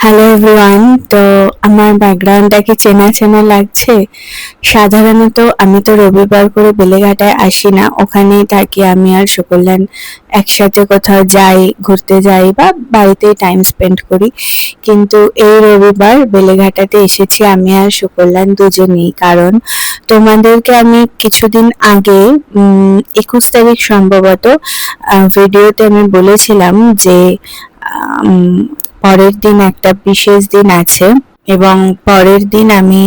Hello everyone. তো আমার ব্যাকগ্রাউন্ডটা কি চেনা চেনা লাগছে? সাধারণত আমি তো রবিবার করে বেলেঘাটায় আসি না, ওখানেই থাকি। আমি আর সুকল্যাণ একসাথে কোথাও যাই, ঘুরতে যাই বা বাড়িতেই টাইম স্পেন্ড করি। কিন্তু এই রবিবার বেলেঘাটাতে এসেছি আমি আর সুকল্যাণ দুজনেই, কারণ তোমাদেরকে আমি কিছুদিন আগে 21 তারিখ সম্ভবত ভিডিওতে আমি বলেছিলাম যে পরের দিন একটা বিশেষ দিন আছে এবং পরের দিন আমি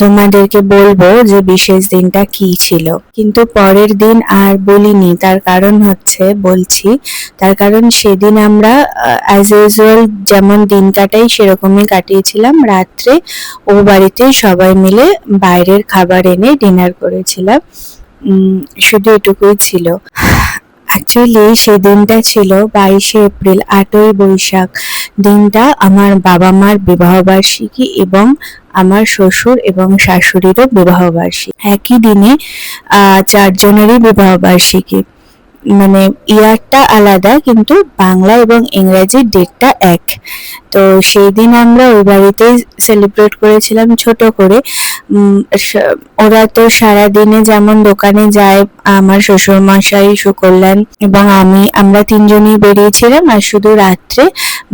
তোমাদেরকে বলবো যে বিশেষ দিনটা কি ছিল। কিন্তু পরের দিন আর বলিনি, তার কারণ হচ্ছে বলছি। তার কারণ সেদিন আমরা অ্যাজ ইউজুয়াল যেমন দিন কাটাই সেরকমই কাটিয়েছিলাম। রাত্রে ও বাড়িতে সবাই মিলে বাইরের খাবার এনে ডিনার করেছিলাম। শুধু এটুকুই ছিল। অ্যাকচুয়ালি সেদিনটা ছিল 22শে এপ্রিল, 8ই বৈশাখ। দিনটা আমার বাবা মার বিবাহবার্ষিকী এবং আমার শ্বশুর এবং শাশুড়িরও বিবাহবার্ষিকী। একই দিনে চারজনেরই বিবাহবার্ষিকী, মানে ইয়ারটা আলাদা কিন্তু বাংলা এবং ইংরেজি ডেটটা এক। তো সেই দিন আমরা ওই বাড়িতেই সেলিব্রেট করেছিলাম ছোট করে। ওরা তো সারাদিনে যেমন দোকানে যায়, আমার শ্বশুর মশাই, সুকল্যাণ এবং আমরা তিনজনই বেরিয়েছিলাম, আর শুধু রাত্রে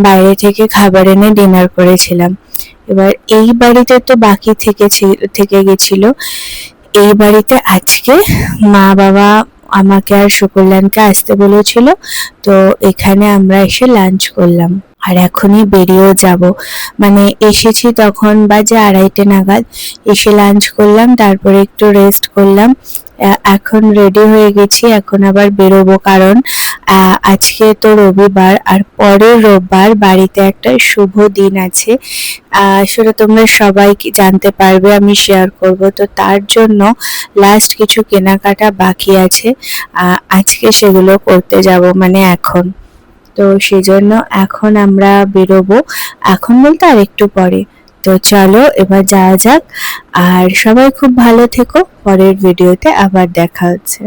বাইরে থেকে খাবার এনে ডিনার করেছিলাম। এবার এই বাড়িতে তো বাকি থেকে গেছিল। এই বাড়িতে আজকে মা বাবা আমাকে আর সুকল্যাণকে আসতে বলেছিল, তো এখানে আমরা এসে লাঞ্চ করলাম আর এখনই বেরিয়েও যাব। মানে এসেছি তখন বাজে 2:30 নাগাদ, এসে লাঞ্চ করলাম, তারপরে একটু রেস্ট করলাম। এখন রেডি হয়ে গেছি, এখন আবার বেরোবো, কারণ আজকে তো রবিবার আর পরের রোববার বাড়িতে একটা শুভ দিন আছে। সেটা তোমরা সবাই জানতে পারবে, আমি শেয়ার করব। তো তার জন্য লাস্ট কিছু কেনাকাটা বাকি আছে, আজকে সেগুলো করতে যাব, মানে এখন। তো সেজন্য এখন আমরা বেরোবো, এখন বলতে আর একটু পরে। তো চলো এবার যাওয়া যাক, আর সবাই খুব ভালো থেকো। পরের ভিডিওতে আবার দেখা হচ্ছে।